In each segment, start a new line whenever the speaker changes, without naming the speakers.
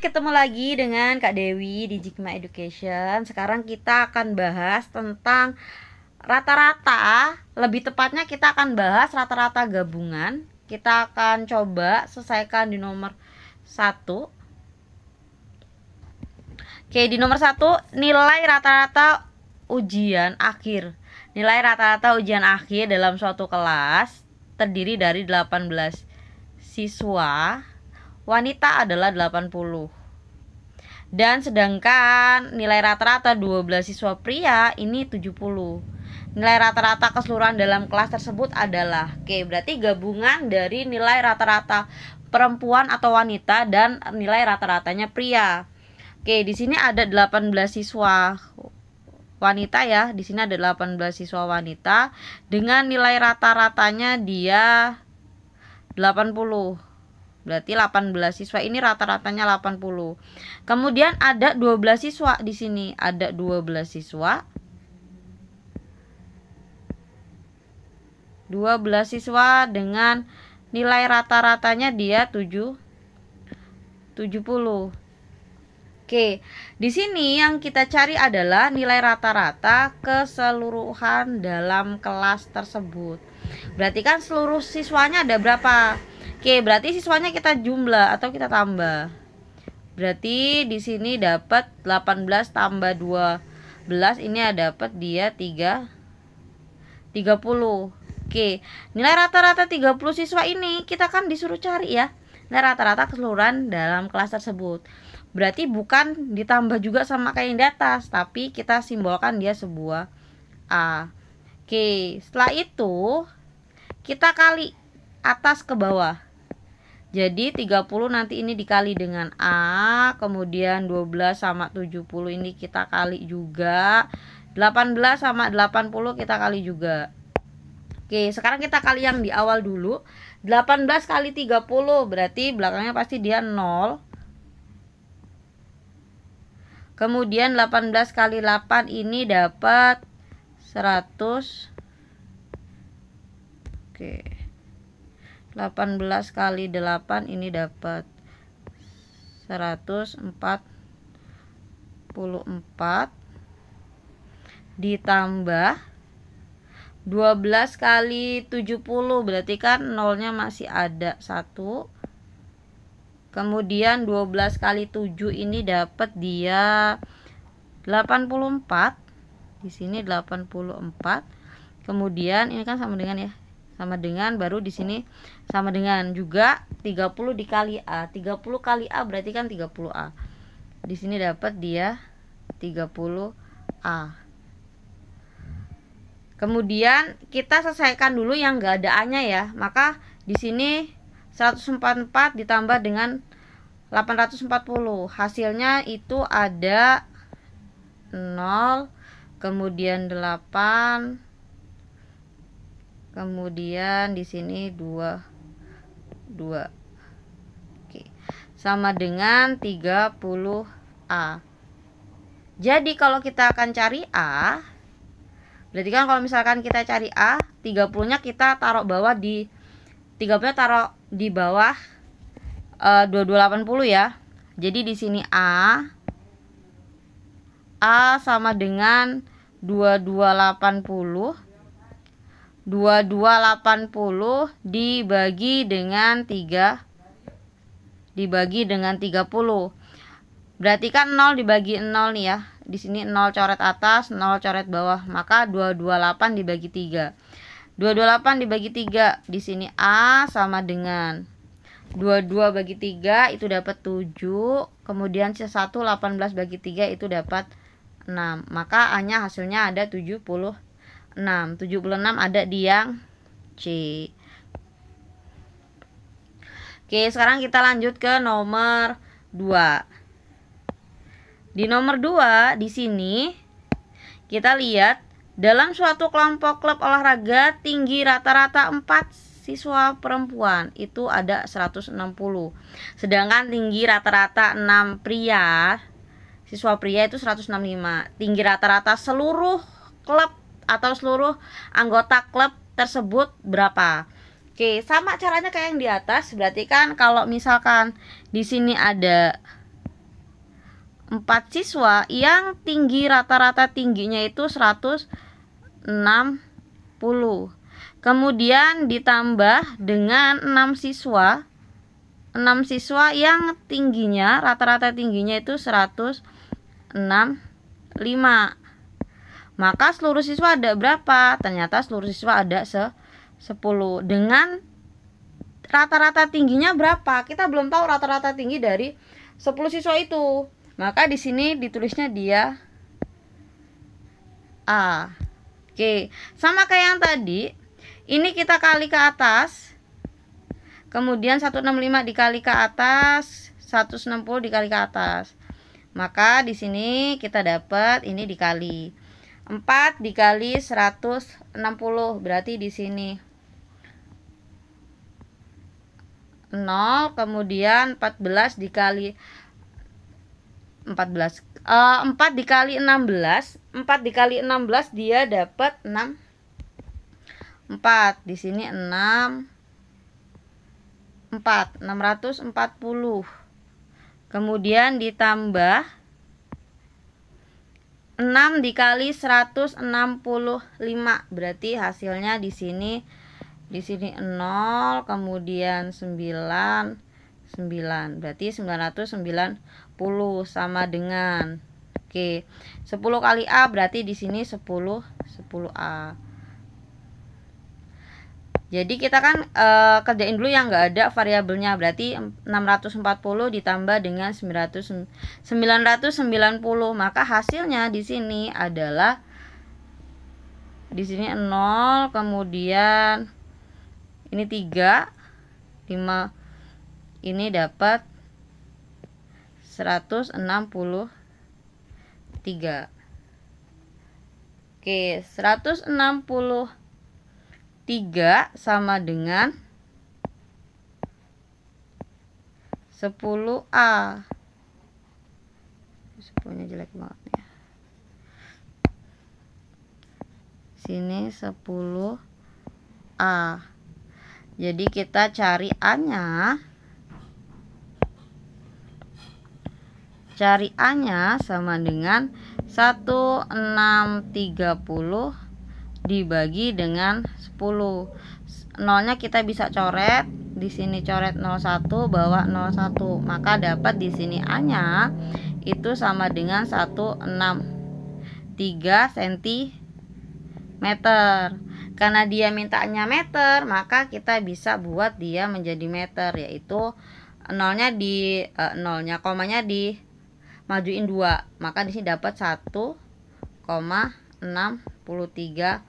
ketemu lagi dengan Kak Dewi di Jikma Education. Sekarang kita akan bahas tentang rata-rata. Lebih tepatnya kita akan bahas rata-rata gabungan. Kita akan coba selesaikan di nomor 1. Oke, di nomor 1, nilai rata-rata ujian akhir. Nilai rata-rata ujian akhir dalam suatu kelas terdiri dari 18 siswa. Wanita adalah 80. Dan sedangkan nilai rata-rata 12 siswa pria ini 70. Nilai rata-rata keseluruhan dalam kelas tersebut adalah, oke, berarti gabungan dari nilai rata-rata perempuan atau wanita dan nilai rata-ratanya pria. Oke, di sini ada 18 siswa wanita ya. Di sini ada 18 siswa wanita dengan nilai rata-ratanya dia 80. Berarti 18 siswa ini rata-ratanya 80. Kemudian ada 12 siswa di sini. Ada 12 siswa. 12 siswa dengan nilai rata-ratanya dia 70. Oke, di sini yang kita cari adalah nilai rata-rata keseluruhan dalam kelas tersebut. Berarti kan seluruh siswanya ada berapa? Oke, berarti siswanya kita jumlah atau kita tambah. Berarti di sini dapat 18 tambah 12, ini dapat dia 30. Oke, nilai rata-rata 30 siswa ini kita kan disuruh cari ya. Nilai rata-rata keseluruhan dalam kelas tersebut. Berarti bukan ditambah juga sama kayak yang di atas, tapi kita simbolkan dia sebuah A. Oke, setelah itu kita kali atas ke bawah. Jadi 30 nanti ini dikali dengan A, kemudian 12 sama 70 ini kita kali juga. 18 sama 80 kita kali juga. Oke, sekarang kita kali yang di awal dulu. 18 kali 30 berarti belakangnya pasti dia 0. Kemudian 18 kali 8 ini dapat 100. Oke. 18 kali 8 ini dapat 144 ditambah 12 kali 70 berarti kan nolnya masih ada 1. Kemudian 12 kali 7 ini dapat dia 84. Di sini 84. Kemudian ini kan sama dengan ya. Sama dengan, baru di sini sama dengan juga 30 dikali A. 30 kali A berarti kan 30A. Di sini dapat dia 30A. Kemudian kita selesaikan dulu yang enggak ada A-nya ya. Maka di sini 144 ditambah dengan 840. Hasilnya itu ada 0, kemudian 8, kemudian di sini 2. Oke. Sama dengan 30A. Jadi kalau kita akan cari A, berarti kan kalau misalkan kita cari A, 30-nya kita taruh bawah di 30-nya taruh di bawah 2280 ya. Jadi di sini A sama dengan 2280. 2280 dibagi dengan 3 dibagi dengan 30. Berarti kan 0 dibagi 0 nih ya. Di sini 0 coret atas, 0 coret bawah, maka 228 dibagi 3. 228 dibagi 3, di sini A sama dengan 22 bagi 3 itu dapat 7, kemudian sisa 1 18 bagi 3 itu dapat 6. Maka A-nya hasilnya ada 76 ada di yang C. Oke, sekarang kita lanjut ke nomor 2. Di nomor 2 di sini kita lihat dalam suatu kelompok klub olahraga tinggi rata-rata 4 siswa perempuan itu ada 160. Sedangkan tinggi rata-rata 6 pria, siswa pria itu 165. Tinggi rata-rata seluruh klub atau seluruh anggota klub tersebut berapa? Oke, sama caranya kayak yang di atas. Berarti kan kalau misalkan di sini ada siswa yang tinggi rata-rata tingginya itu 160. Kemudian ditambah dengan 6 siswa yang tingginya rata-rata tingginya itu 165. Maka seluruh siswa ada berapa? Ternyata seluruh siswa ada 10. Dengan rata-rata tingginya berapa? Kita belum tahu rata-rata tinggi dari 10 siswa itu. Maka di sini ditulisnya dia A. Oke, sama kayak yang tadi. Ini kita kali ke atas. Kemudian 165 dikali ke atas, 160 dikali ke atas. Maka di sini kita dapat ini dikali 4 dikali 160, berarti di sini 0, kemudian 14 dikali 14. 4 dikali 16, 4 dikali 16 dia dapat 6. 4 di sini 6 4 640. Kemudian ditambah 6 dikali 165, berarti hasilnya di sini 0, kemudian 9, berarti 990 sama dengan 10 kali A, berarti di sini 10A. Jadi kita kan kerjain dulu yang enggak ada variabelnya, berarti 640 ditambah dengan 990, maka hasilnya di sini adalah di sini 0, kemudian ini 3, 5, ini dapat 163. Oke, 163 sama dengan 10A. 10-nya jelek banget ya. Sini 10A. Jadi kita cari A-nya. Cari A-nya sama dengan 1630 dibagi dengan 10. Nolnya kita bisa coret. Di sini coret 01, bawa 01. Maka dapat di sini A-nya itu sama dengan 163 cm. Karena dia mintanya meter, maka kita bisa buat dia menjadi meter, yaitu komanya di majuin 2. Maka di sini dapat 1,63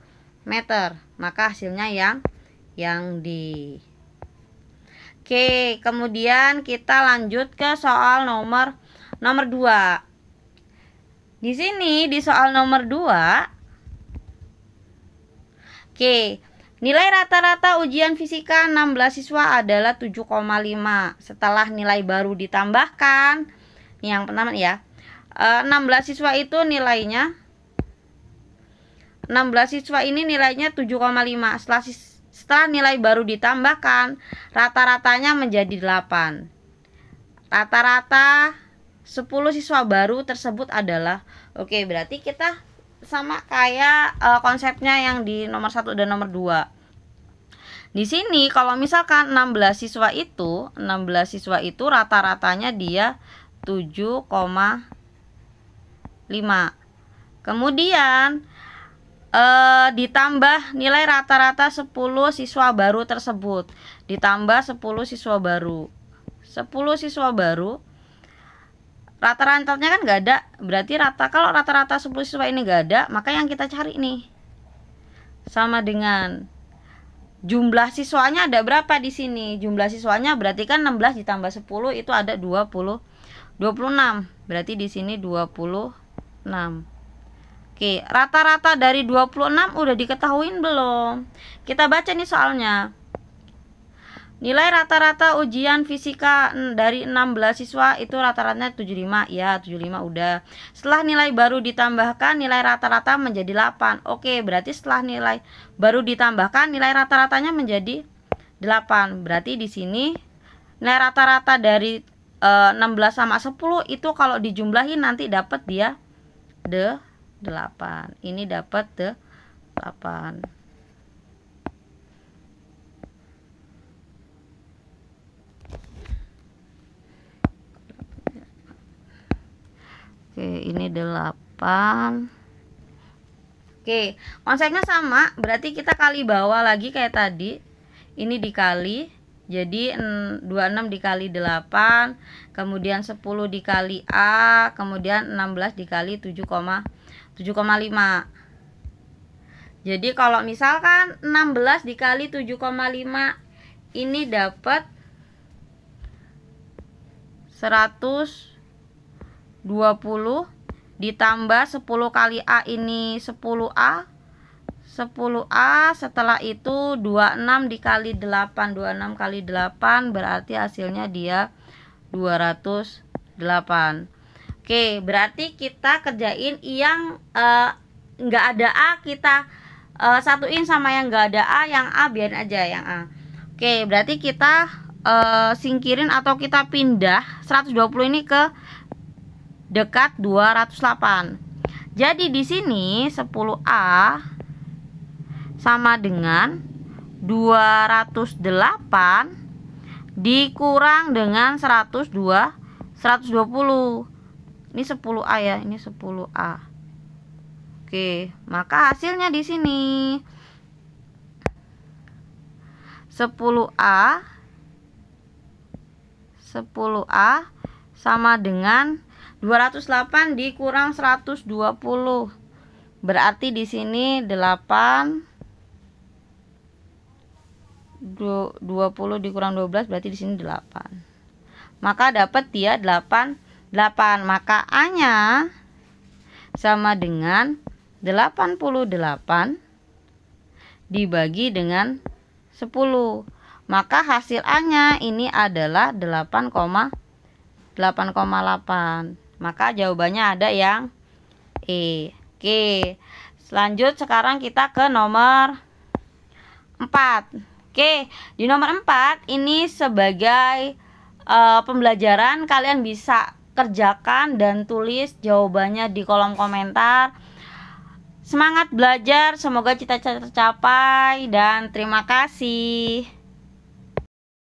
meter. Maka hasilnya yang di. Oke, kemudian kita lanjut ke soal nomor 2. Di sini di soal nomor 2, oke, nilai rata-rata ujian fisika 16 siswa adalah 7,5. Setelah nilai baru ditambahkan, yang pertama ya, 16 siswa itu nilainya 16 siswa ini nilainya 7,5. Setelah nilai baru ditambahkan, rata-ratanya menjadi 8. Rata-rata 10 siswa baru tersebut adalah, oke, berarti kita sama kayak konsepnya yang di nomor 1 dan nomor 2. Di sini kalau misalkan 16 siswa itu rata-ratanya dia 7,5. Kemudian ditambah nilai rata-rata 10 siswa baru tersebut. Ditambah 10 siswa baru. 10 siswa baru. Rata-ratanya kan nggak ada. Berarti kalau rata-rata 10 siswa ini nggak ada, maka yang kita cari nih sama dengan jumlah siswanya ada berapa di sini. Jumlah siswanya berarti kan 16 ditambah 10 itu ada 26. Berarti di sini 26. Oke, rata-rata dari 26 udah diketahuin belum? Kita baca nih soalnya. Nilai rata-rata ujian fisika dari 16 siswa itu rata-ratanya 75. Ya, 75 udah. Setelah nilai baru ditambahkan, nilai rata-rata menjadi 8. Oke, berarti setelah nilai baru ditambahkan, nilai rata-ratanya menjadi 8. Berarti di sini nilai rata-rata dari 16 sama 10 itu kalau dijumlahin nanti dapat dia 8. Ini dapat 8. Oke, ini 8. Oke, konsepnya sama, berarti kita kali bawah lagi kayak tadi. Ini dikali, jadi 26 dikali 8, kemudian 10 dikali A, kemudian 16 dikali 7,5. Jadi kalau misalkan 16 dikali 7,5 ini dapat 120 ditambah 10 kali A ini 10A. 10A, setelah itu 26 dikali 8, 26 kali 8 berarti hasilnya dia 208. Oke, berarti kita kerjain yang nggak ada A, kita satuin sama yang nggak ada A, yang A biarin aja yang A. Oke, berarti kita singkirin atau kita pindah 120 ini ke dekat 208. Jadi di sini 10A sama dengan 208 dikurang dengan 120. Ini 10A ya, ini 10A. Oke, maka hasilnya di sini 10A sama dengan 208 dikurang 120. Berarti di sini 20 dikurang 12 berarti di sini 8. Maka dapat dia 8. Maka A-nya sama dengan 88 dibagi dengan 10. Maka hasil A-nya ini adalah 8,8. Maka jawabannya ada yang E. Oke, selanjut sekarang kita ke nomor 4. Oke, di nomor 4 ini sebagai pembelajaran, kalian bisa kerjakan dan tulis jawabannya di kolom komentar. Semangat belajar, semoga cita-cita tercapai dan terima kasih.